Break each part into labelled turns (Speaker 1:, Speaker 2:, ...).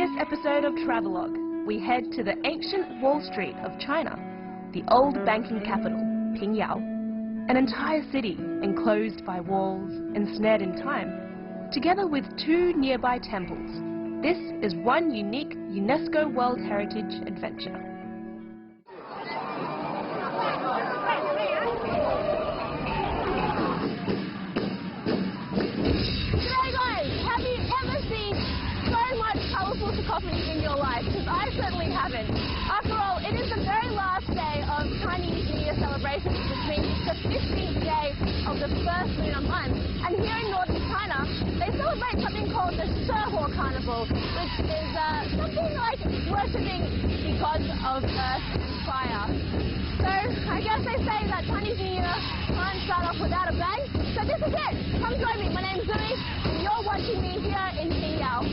Speaker 1: this episode of Travelogue, we head to the ancient Wall Street of China, the old banking capital, Pingyao, an entire city enclosed by walls, ensnared in time, together with two nearby temples. This is one unique UNESCO World Heritage adventure.
Speaker 2: In your life, because I certainly haven't. After all, it is the very last day of Chinese New Year celebrations, which means it's the 15th day of the first lunar month. And here in northern China, they celebrate something called the Junghwa Carnival, which is something like worshipping the gods of earth and fire. So I guess they say that Chinese New Year can't start off without a bang. So this is it. Come join me. My name's Zhui, and you're watching me here in Pingyao.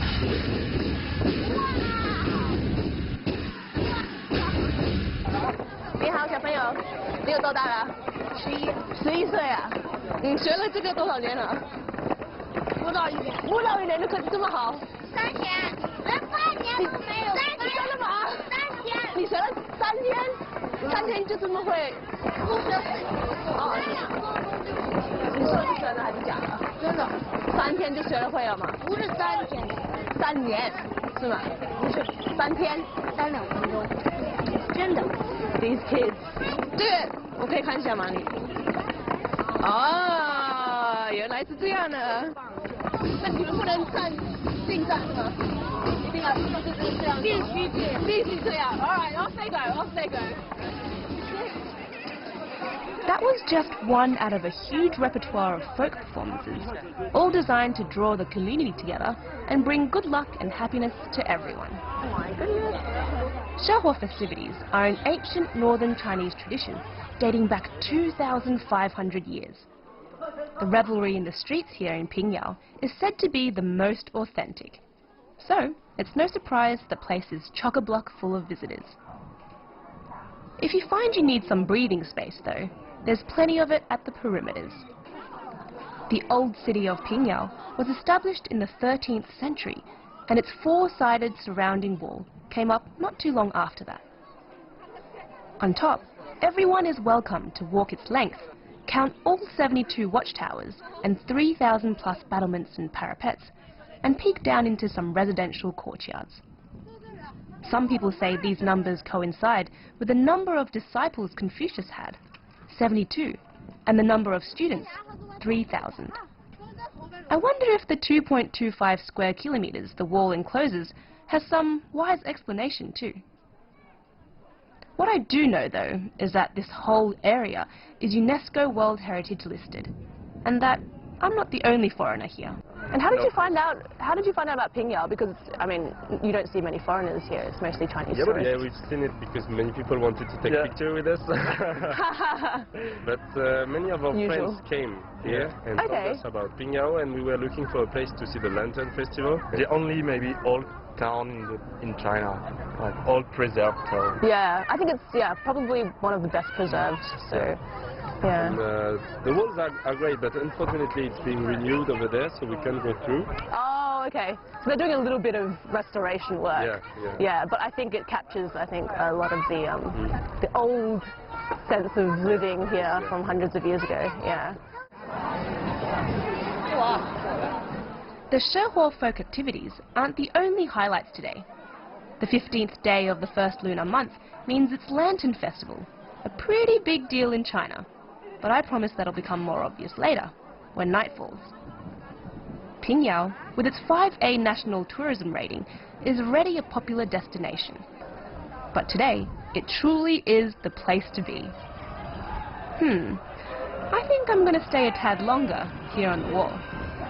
Speaker 2: 你好，小朋友，你有多大了？11岁啊。你学了这个多少年了？不到1年。不到1年就可以这么好？3天，连半年都没有。3天了吗？3天。你学了3天？3天就这么会？不学。哦。你说是真的还是假的？真的。3天就学了会了吗？不是3天，3年。 是吗？不是3天，3、2分钟，真的。These kids， 这个我可以看一下吗？你？哦，原来是这样的。那你们不能近战是吗？一定要就是这样。必须这样。All right, I'll stay there. I'll stay there.
Speaker 1: That was just one out of a huge repertoire of folk performances, all designed to draw the community together and bring good luck and happiness to everyone.
Speaker 2: Oh my goodness.
Speaker 1: Junghwa festivities are an ancient northern Chinese tradition dating back 2,500 years. The revelry in the streets here in Pingyao is said to be the most authentic. So, it's no surprise the place is chock-a-block full of visitors. If you find you need some breathing space though, there's plenty of it at the perimeters. The old city of Pingyao was established in the 13th century, and its four-sided surrounding wall came up not too long after that. On top, everyone is welcome to walk its length, count all 72 watchtowers and 3,000 plus battlements and parapets, and peek down into some residential courtyards. Some people say these numbers coincide with the number of disciples Confucius had, 72, and the number of students, 3,000. I wonder if the 2.25 square kilometers the wall encloses has some wise explanation too. What I do know though is that this whole area is UNESCO World Heritage listed, and that I'm not the only foreigner here.
Speaker 2: And how did you find out? How did you find out about Pingyao? Because I mean, you don't see many foreigners here. It's mostly Chinese tourists.
Speaker 3: Yeah, we've seen it because many people wanted to take a picture with us. But many of our friends came here and told us about Pingyao, and we were looking for a place to see the Lantern Festival.
Speaker 4: The only maybe old town in China, like old preserved town.
Speaker 2: Yeah, I think it's probably one of the best preserved. So. Yeah.
Speaker 3: And, the walls are great, but unfortunately it's being renewed over there, so we can't go through.
Speaker 2: Oh, okay. So they're doing a little bit of restoration work. Yeah, but I think it captures, a lot of the old sense of living here from hundreds of years ago. Yeah.
Speaker 1: The Junghwa folk activities aren't the only highlights today. The 15th day of the first lunar month means it's Lantern Festival, a pretty big deal in China. But I promise that'll become more obvious later, when night falls. Pingyao, with its 5A national tourism rating, is already a popular destination. But today, it truly is the place to be. I think I'm going to stay a tad longer here on the wall.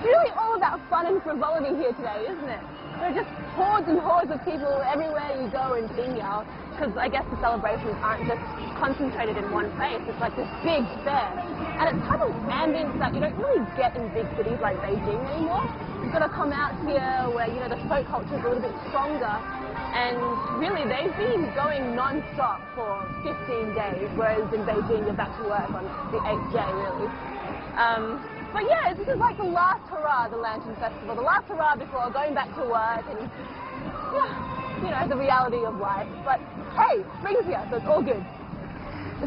Speaker 2: Really all about fun and frivolity here today, isn't it? There are just hordes and hordes of people everywhere you go in Pingyao, because I guess the celebrations aren't just concentrated in one place. It's like this big fair. And it's kind of ambience that you don't really get in big cities like Beijing anymore. You've got to come out here where, the folk culture is a little bit stronger. And really, they've been going non-stop for 15 days, whereas in Beijing, you're back to work on the 8th day, really. But yeah, this is like the last hurrah, the Lantern Festival, the last hurrah before going back to work and, you know, the reality of life. But hey, spring's here, so it's all good.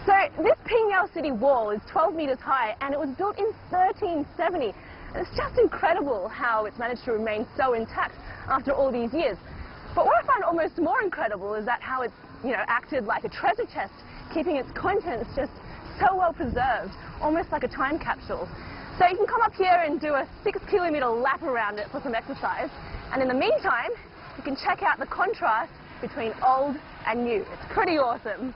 Speaker 2: So this Pingyao City wall is 12 meters high and it was built in 1370. And it's just incredible how it's managed to remain so intact after all these years. But what I find almost more incredible is that how it's, you know, acted like a treasure chest, keeping its contents just so well preserved, almost like a time capsule. So you can come up here and do a 6-kilometer lap around it for some exercise. And in the meantime, you can check out the contrast between old and new. It's pretty awesome.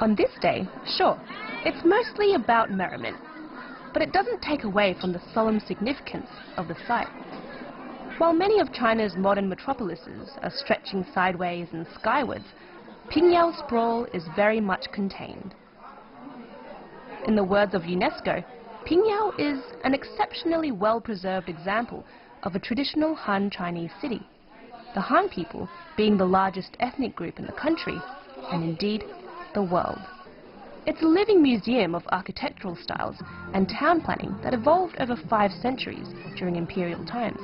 Speaker 1: On this day, sure, it's mostly about merriment, but it doesn't take away from the solemn significance of the site. While many of China's modern metropolises are stretching sideways and skywards, Pingyao sprawl is very much contained. In the words of UNESCO, Pingyao is an exceptionally well-preserved example of a traditional Han Chinese city, the Han people being the largest ethnic group in the country, and indeed, the world. It's a living museum of architectural styles and town planning that evolved over 5 centuries during imperial times,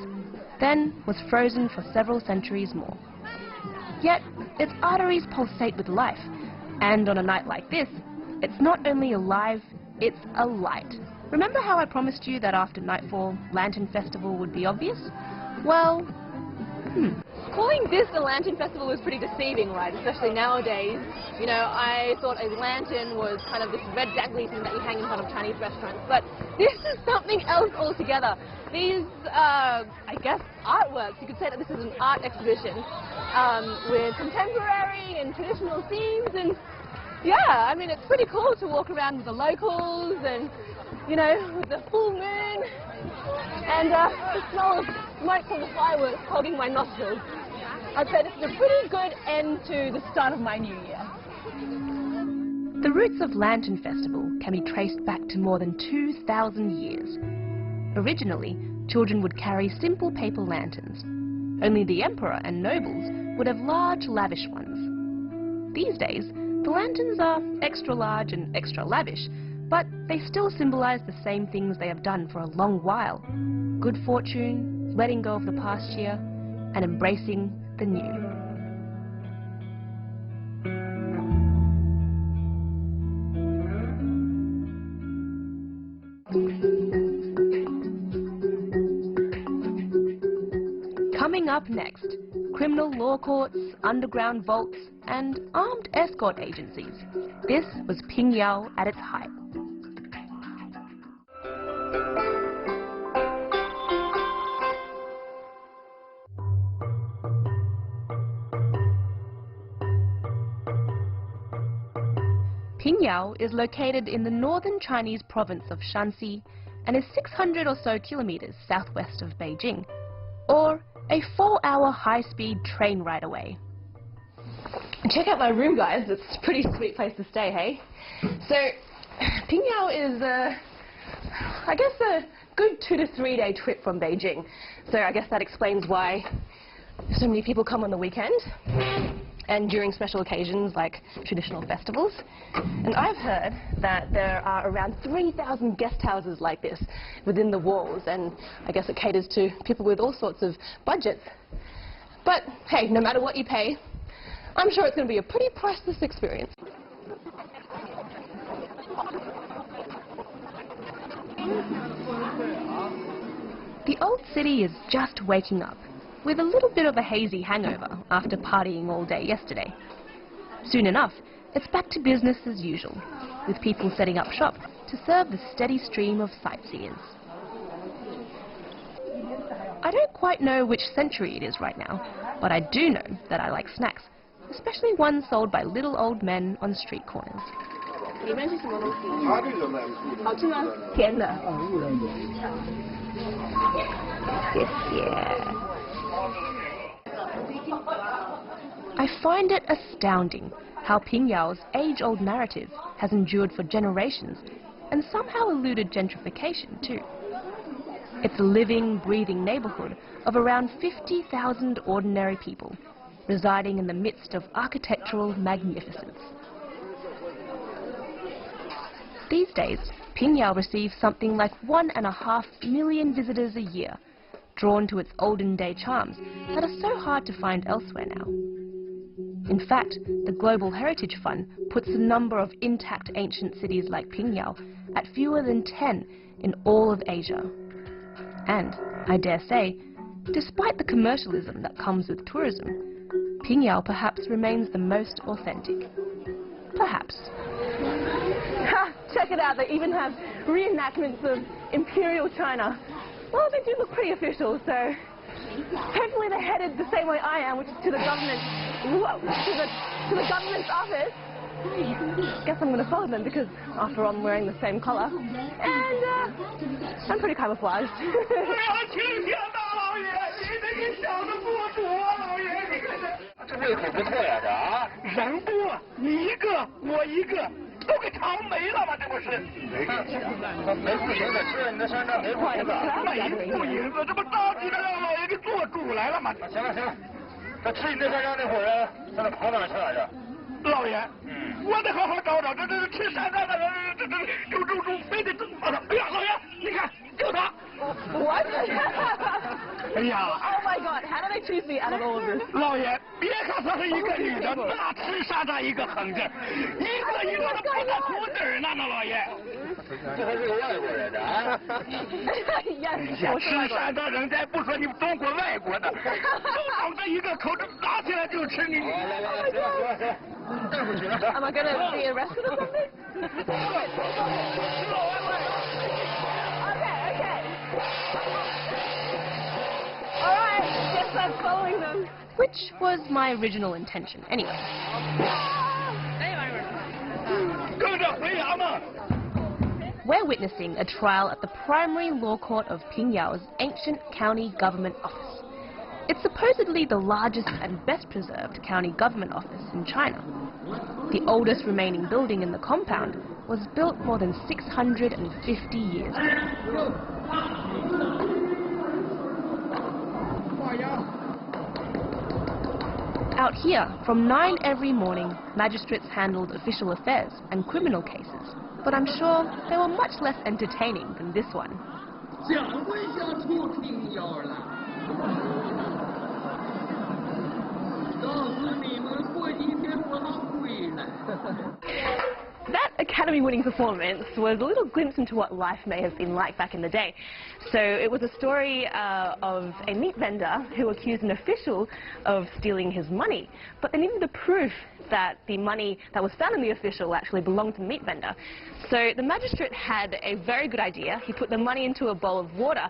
Speaker 1: then was frozen for several centuries more. Yet, its arteries pulsate with life, and on a night like this, it's not only alive, it's alight. Remember how I promised you that after nightfall, Lantern Festival would be obvious? Well,
Speaker 2: Calling this a Lantern Festival was pretty deceiving, right? Especially nowadays. You know, I thought a lantern was kind of this red dangly thing that you hang in front of Chinese restaurants, but this is something else altogether. These, I guess, artworks, you could say that this is an art exhibition with contemporary and traditional themes, and yeah, I mean, it's pretty cool to walk around with the locals and, you know, with the full moon, and the smell of smoke from the fireworks clogging my nostrils. I'd say this is a pretty good end to the start of my new year.
Speaker 1: the roots of Lantern Festival can be traced back to more than 2,000 years. Originally, children would carry simple paper lanterns. Only the emperor and nobles would have large, lavish ones. These days, the lanterns are extra large and extra lavish, but they still symbolize the same things they have done for a long while: good fortune, letting go of the past year, and embracing the new. Coming up next, criminal law courts, underground vaults, and armed escort agencies. This was Pingyao at its height. Pingyao is located in the northern Chinese province of Shanxi and is 600 or so kilometers southwest of Beijing, or a 4-hour high-speed train ride away. And check out my room, guys. It's a pretty sweet place to stay, hey? So, Pingyao is, I guess, a good 2 to 3 day trip from Beijing. So I guess that explains why so many people come on the weekend and during special occasions like traditional festivals. And I've heard that there are around 3,000 guest houses like this within the walls, and I guess it caters to people with all sorts of budgets. But hey, no matter what you pay, I'm sure it's going to be a pretty priceless experience. The old city is just waking up, with a little bit of a hazy hangover after partying all day yesterday. Soon enough, it's back to business as usual, with people setting up shop to serve the steady stream of sightseers. I don't quite know which century it is right now, but I do know that I like snacks. especially ones sold by little old men on street corners.
Speaker 2: 里面是什么东西？好吃吗？甜的。谢谢。
Speaker 1: I find it astounding how Pingyao's age-old narrative has endured for generations and somehow eluded gentrification too. It's a living, breathing neighborhood of around 50,000 ordinary people, residing in the midst of architectural magnificence. These days, Pingyao receives something like 1.5 million visitors a year, drawn to its olden-day charms that are so hard to find elsewhere now. In fact, the Global Heritage Fund puts the number of intact ancient cities like Pingyao at fewer than 10 in all of Asia. And, I dare say, despite the commercialism that comes with tourism, Pingyao perhaps remains the most authentic. Perhaps.
Speaker 2: Ha! Check it out, they even have reenactments of Imperial China. Well, they do look pretty official, so hopefully they're headed the same way I am, which is to the government. Whoa! To the government's office. Guess I'm going to follow them because, after all, I'm wearing the same color, and I'm pretty camouflaged.
Speaker 5: 这胃口不错呀，这啊，人多，你一个我一个，都给尝没了吧？这不是？没事，没付银子，吃你的山楂没付银子，没付银子，这不着急的让老爷给做主来了吗？行了行了，这吃你的山楂那伙人在那跑哪去来着？老爷，我得好好找找，这吃山楂的人，这非得整死他！哎呀，老爷，你看，就他。
Speaker 2: What?
Speaker 5: 哎呀
Speaker 2: Oh my God! How do they choose me out of all of this?
Speaker 5: 老爷，别看她是一个女的，那吃山楂一个横劲儿，一个的不带苦底儿呢，那老爷。这还是个外国人的啊！Yes, 吃山楂人家不说你中国外国的，就等着一个口子拿起来就吃你。行，带回去了。
Speaker 2: Am I gonna be arrested or something? Okay. Alright, guess I'm following them.
Speaker 1: Which was my original intention, anyway.
Speaker 5: 跟着回衙门。
Speaker 1: We're witnessing a trial at the primary law court of Pingyao's ancient county government office. It's supposedly the largest and best preserved county government office in China. The oldest remaining building in the compound was built more than 650 years ago. Out here, from 9 every morning, magistrates handled official affairs and criminal cases. But I'm sure they were much less entertaining than this one. That Academy-winning performance was a little glimpse into what life may have been like back in the day. So it was a story of a meat vendor who accused an official of stealing his money. But they needed the proof that the money that was found in the official actually belonged to the meat vendor. So the magistrate had a very good idea. He put the money into a bowl of water,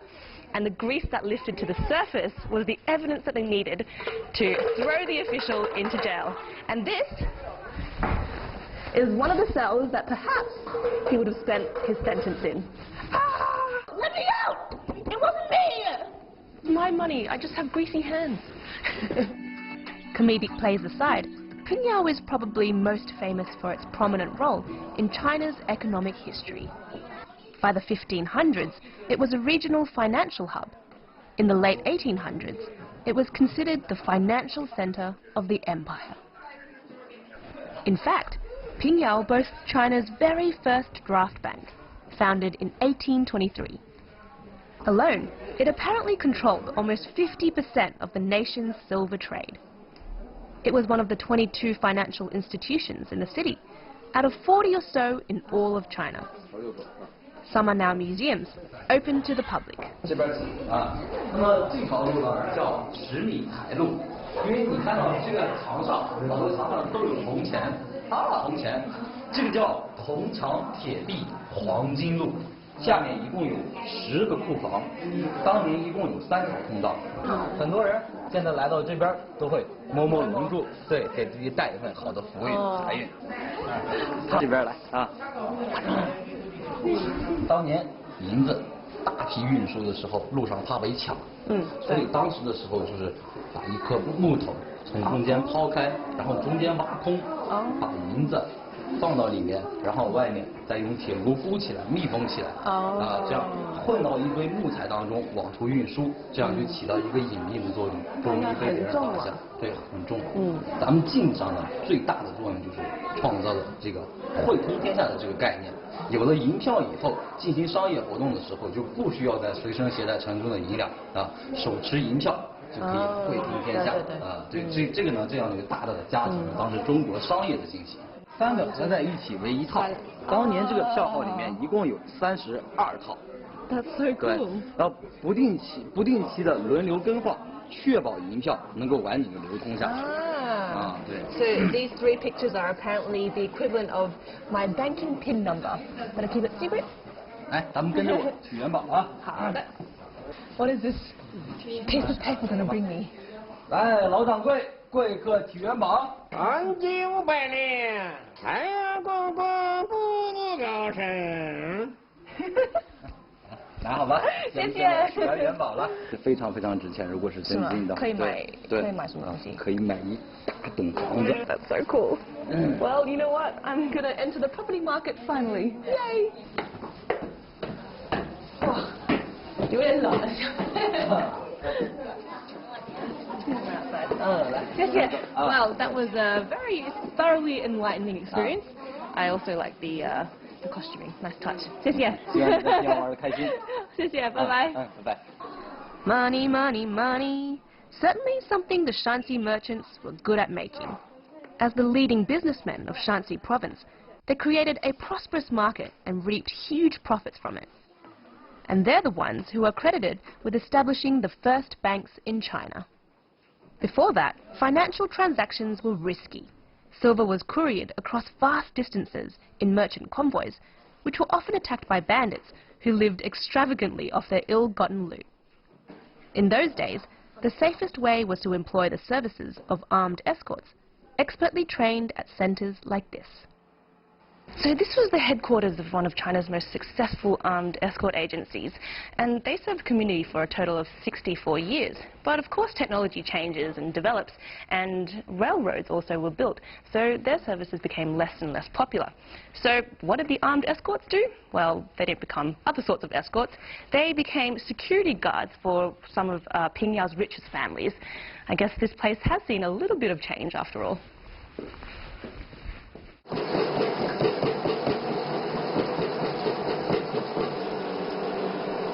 Speaker 1: and the grease that lifted to the surface was the evidence that they needed to throw the official into jail. And this is one of the cells that perhaps he would have spent his sentence in. Ah! Let me out! It wasn't me! My money, I just have greasy hands. Comedic plays aside, Pingyao is probably most famous for its prominent role in China's economic history. By the 1500s, it was a regional financial hub. In the late 1800s, it was considered the financial center of the empire. In fact, Pingyao boasts China's very first draft bank, founded in 1823. Alone, it apparently controlled almost 50% of the nation's silver trade. It was one of the 22 financial institutions in the city, out of 40 or so in all of China. Some are now museums, open to the public.
Speaker 6: 这边走啊，那么这条路呢叫10米台路，因为你看到这个墙上，好多墙上都有铜钱啊，铜钱，这个叫铜墙铁壁黄金路下面一共有10个库房，当年一共有3条通道。很多人现在来到这边都会摸摸龙柱，对，给自己带一份好的福运财运。这边来啊！当年银子大批运输的时候，路上怕被抢，所以当时的时候就是把一颗木头从中间抛开，然后中间挖空，把银子放到里面，然后外面再用铁箍箍起来，密封起来，这样混到一堆木材当中往出运输，这样就起到一个隐秘的作用，不容易被别人发现。对，很重。咱们经济上呢最大的作用就是创造了这个汇通天下的这个概念。有了银票以后，进行商业活动的时候就不需要再随身携带沉重的银两手持银票就可以汇通天下。对，这个呢这样就大大的加强了当时中国商业的兴起。3个合在一起为一套，当年这个票号里面一共有32套。
Speaker 2: That's so cool.
Speaker 6: 对，然后不定期的轮流更换，确保银票能够完整的流通下去。对。
Speaker 2: So these 3 pictures are apparently the equivalent of my banking PIN number. But I keep it secret.
Speaker 6: 来，咱们跟着我取元宝啊！
Speaker 2: 好的。What is this piece of paper gonna bring me?
Speaker 6: 来，老掌柜，贵客体元宝。
Speaker 5: 黄金500两，太阳公公步步高升。
Speaker 6: 拿好吧，
Speaker 2: 谢谢。
Speaker 6: 取完元宝了，这非常非常值钱，如果是真金的，
Speaker 2: 可以买，
Speaker 6: 对，
Speaker 2: 可以买什么东西？
Speaker 6: 可以买一大栋房子。
Speaker 2: That's so cool. Well, you know what? I'm gonna enter the property market finally. Yay! 哇，有点冷了。谢谢。Well, that was a very thoroughly enlightening experience. I also like the costuming. Nice touch. 谢谢。
Speaker 6: 希望今天玩得开心。
Speaker 2: 谢谢，拜拜。
Speaker 6: 拜拜。
Speaker 1: Money, money, money. Certainly something the Shanxi merchants were good at making. As the leading businessmen of Shanxi province, they created a prosperous market and reaped huge profits from it. And they're the ones who are credited with establishing the first banks in China. Before that, financial transactions were risky. Silver was couriered across vast distances in merchant convoys, which were often attacked by bandits who lived extravagantly off their ill-gotten loot. In those days, the safest way was to employ the services of armed escorts, expertly trained at centers like this. So this was the headquarters of one of China's most successful armed escort agencies, and they served community for a total of 64 years. But of course technology changes and develops, and railroads also were built, so their services became less and less popular. So what did the armed escorts do? Well, they didn't become other sorts of escorts. They became security guards for some of Pingyao's richest families. I guess this place has seen a little bit of change after all.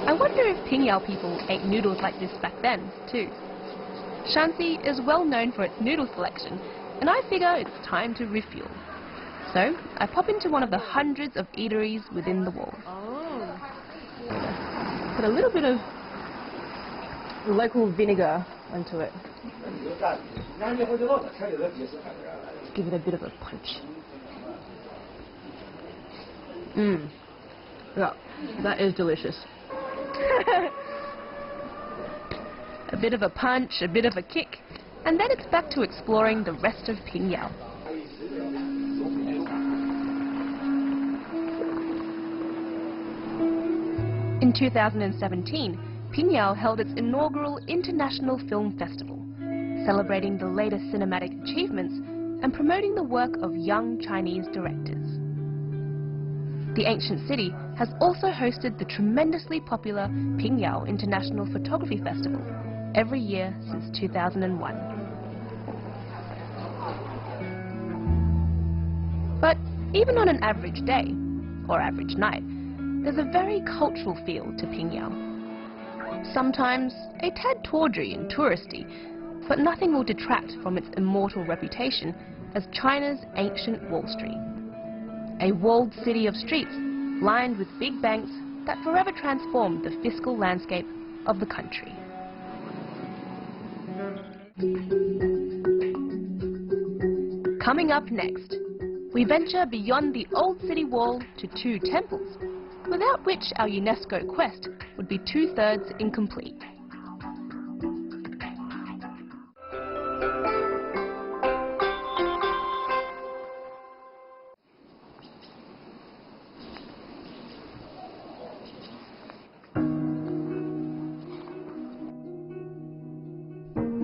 Speaker 1: I wonder if Pingyao people ate noodles like this back then, too. Shanxi is well known for its noodle selection, and I figure it's time to refuel. So, I pop into one of the hundreds of eateries within the walls. Put a little bit of local vinegar onto it. Give it a bit of a punch. Yeah, that is delicious. A bit of a punch, a bit of a kick, and then it's back to exploring the rest of Pingyao. In 2017, Pingyao held its inaugural International Film Festival, celebrating the latest cinematic achievements and promoting the work of young Chinese directors. The ancient city has also hosted the tremendously popular Pingyao International Photography Festival every year since 2001. But even on an average day, or average night, there's a very cultural feel to Pingyao. Sometimes a tad tawdry and touristy, but nothing will detract from its immortal reputation as China's ancient Wall Street. A walled city of streets lined with big banks that forever transformed the fiscal landscape of the country. Coming up next, we venture beyond the old city wall to 2 temples, without which our UNESCO quest would be 2/3 incomplete.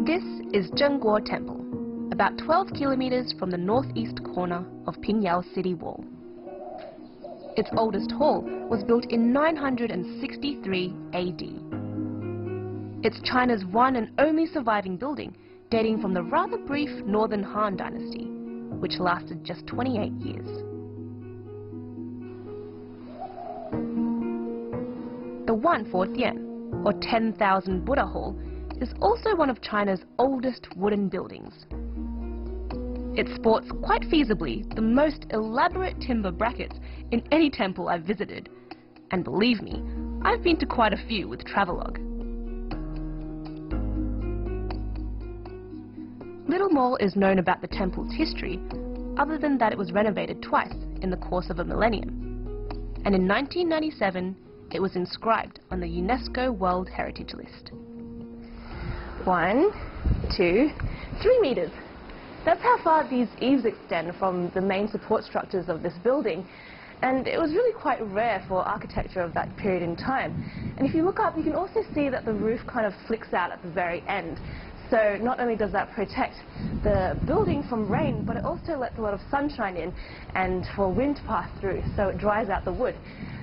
Speaker 1: This is Junghwa Temple, about 12 kilometers from the northeast corner of Pingyao City Wall. Its oldest hall was built in 963 AD. It's China's one and only surviving building, dating from the rather brief Northern Han Dynasty, which lasted just 28 years. The Wanfo-Tian, or 10,000 Buddha Hall, is also one of China's oldest wooden buildings. It sports quite feasibly the most elaborate timber brackets in any temple I've visited, and believe me, I've been to quite a few with Travelogue. Little more is known about the temple's history, other than that it was renovated twice in the course of a millennium, and in 1997 it was inscribed on the UNESCO World Heritage List.
Speaker 2: 1, 2, 3 meters. That's how far these eaves extend from the main support structures of this building. And it was really quite rare for architecture of that period in time. And if you look up, you can also see that the roof kind of flicks out at the very end. So not only does that protect the building from rain, but it also lets a lot of sunshine in and for wind to pass through, so it dries out the wood.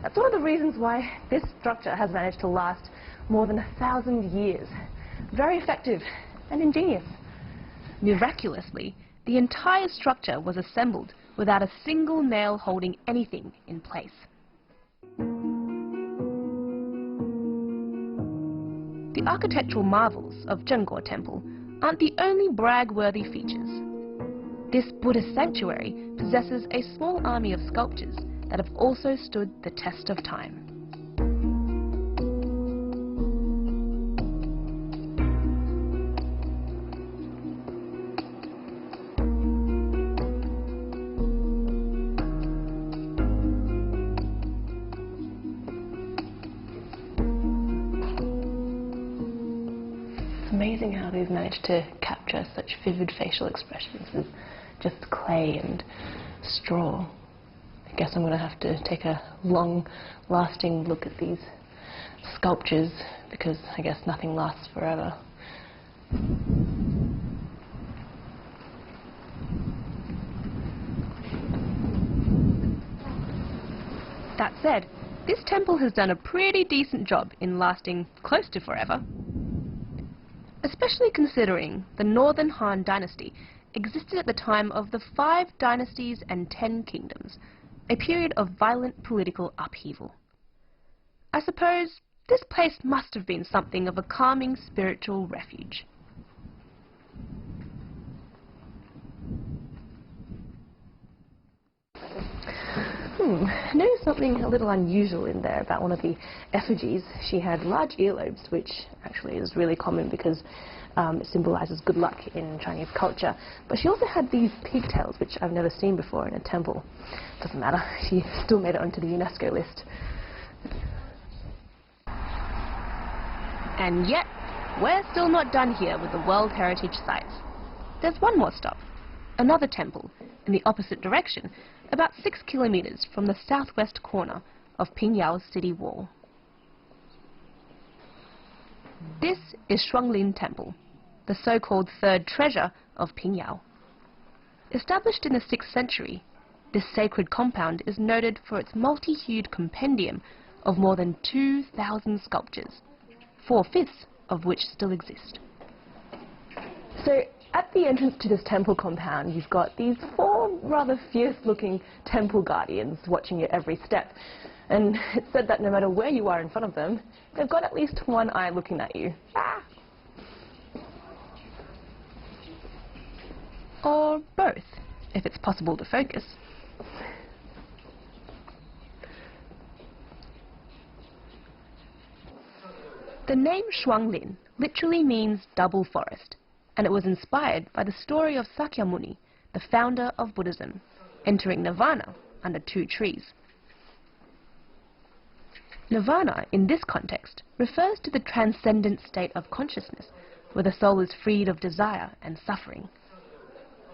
Speaker 2: That's one of the reasons why this structure has managed to last more than 1,000 years. Very effective and ingenious.
Speaker 1: Miraculously, the entire structure was assembled without a single nail holding anything in place. The architectural marvels of Junghwa Temple aren't the only brag-worthy features. This Buddhist sanctuary possesses a small army of sculptures that have also stood the test of time.
Speaker 2: Amazing how they've managed to capture such vivid facial expressions with just clay and straw. I guess I'm going to have to take a long-lasting look at these sculptures because I guess nothing lasts forever.
Speaker 1: That said, this temple has done a pretty decent job in lasting close to forever. Especially considering the Northern Han Dynasty existed at the time of the 5 dynasties and 10 kingdoms, a period of violent political upheaval. I suppose this place must have been something of a calming spiritual refuge.
Speaker 2: I noticed something a little unusual in there about one of the effigies. She had large earlobes, which actually is really common because it symbolizes good luck in Chinese culture. But she also had these pigtails, which I've never seen before in a temple. Doesn't matter, she still made it onto the UNESCO list.
Speaker 1: And yet, we're still not done here with the World Heritage sites. There's one more stop, another temple, in the opposite direction, about 6 kilometers from the southwest corner of Pingyao City Wall. This is Xiangling Temple, the so-called third treasure of Pingyao. Established in the 6th century, this sacred compound is noted for its multi-hued compendium of more than 2,000 sculptures, 4/5 of which still exist.
Speaker 2: So, at the entrance to this temple compound, you've got these 4 rather fierce-looking temple guardians watching your every step. And it's said that no matter where you are in front of them, they've got at least one eye looking at you. Ah!
Speaker 1: Or both, if it's possible to focus. The name Xiangling literally means double forest, and it was inspired by the story of Sakyamuni, the founder of Buddhism, entering nirvana under 2 trees. Nirvana, in this context, refers to the transcendent state of consciousness, where the soul is freed of desire and suffering.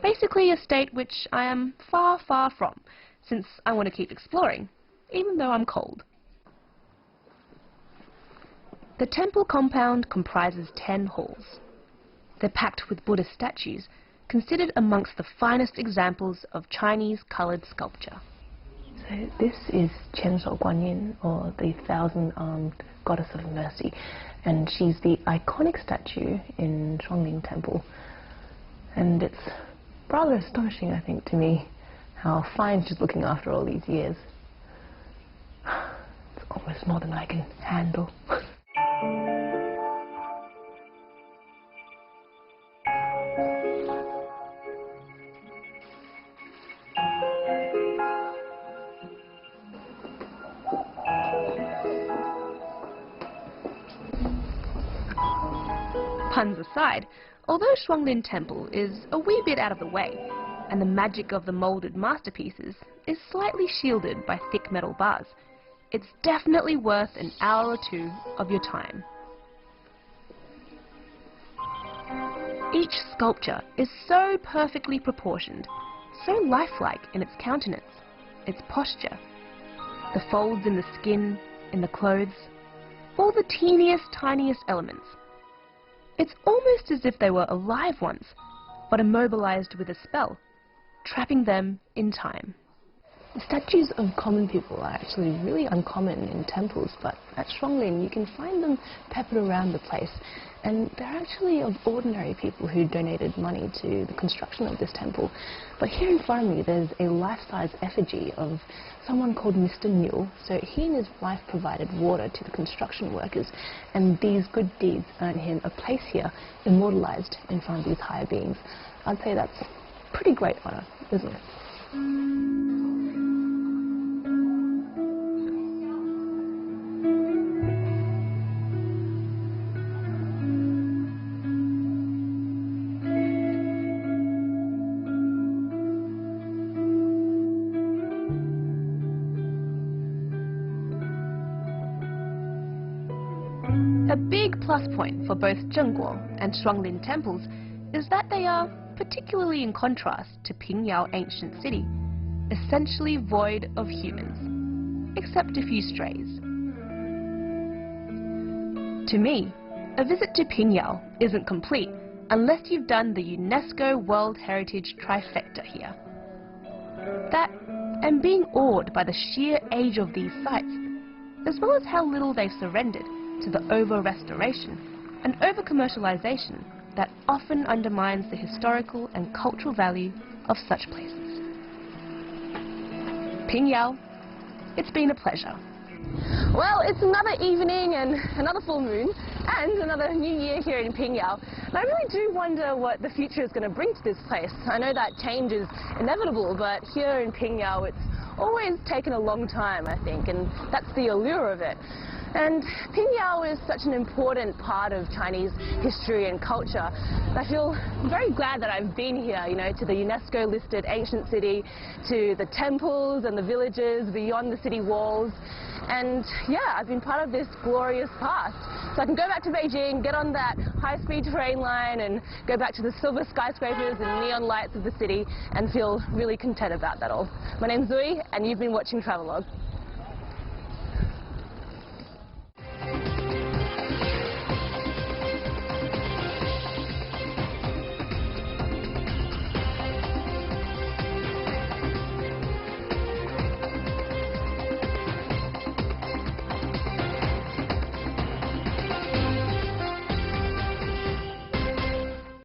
Speaker 1: Basically a state which I am far, far from, since I want to keep exploring, even though I'm cold. The temple compound comprises 10 halls. They're packed with Buddhist statues, considered amongst the finest examples of Chinese coloured sculpture.
Speaker 2: So this is Qianshou Guanyin, or the Thousand-Armed Goddess of Mercy, and she's the iconic statue in Xiangling Temple. And it's rather astonishing, I think, to me, how fine she's looking after all these years. It's almost more than I can handle.
Speaker 1: Puns aside, although Xiangling Temple is a wee bit out of the way, and the magic of the moulded masterpieces is slightly shielded by thick metal bars, it's definitely worth an hour or two of your time. Each sculpture is so perfectly proportioned, so lifelike in its countenance, its posture, the folds in the skin, in the clothes, all the teeniest, tiniest elements. It's almost as if they were alive once, but immobilized with a spell, trapping them in time.
Speaker 2: The statues of common people are actually really uncommon in temples, but at Xiangling you can find them peppered around the place. And they're actually of ordinary people who donated money to the construction of this temple. But here in front of me there's a life-size effigy of someone called Mr. Niu. So he and his wife provided water to the construction workers, and these good deeds earned him a place here, immortalized in front of these higher beings. I'd say that's a pretty great honor, isn't it?
Speaker 1: A big plus point for both Junghwa and Xiangling temples is that they are, particularly in contrast to Pingyao Ancient City, essentially void of humans, except a few strays. To me, a visit to Pingyao isn't complete unless you've done the UNESCO World Heritage trifecta here. That, and being awed by the sheer age of these sites, as well as how little they've surrendered to the over-restoration and over-commercialization that often undermines the historical and cultural value of such places. Pingyao, it's been a pleasure.
Speaker 2: Well, it's another evening and another full moon and another new year here in Pingyao. And I really do wonder what the future is going to bring to this place. I know that change is inevitable, but here in Pingyao it's always taken a long time, I think, and that's the allure of it. And Pingyao is such an important part of Chinese history and culture. I feel very glad that I've been here, you know, to the UNESCO-listed ancient city, to the temples and the villages beyond the city walls. And yeah, I've been part of this glorious past. So I can go back to Beijing, get on that high-speed train line and go back to the silver skyscrapers and neon lights of the city and feel really content about that all. My name's Zhui, and you've been watching Travelogue.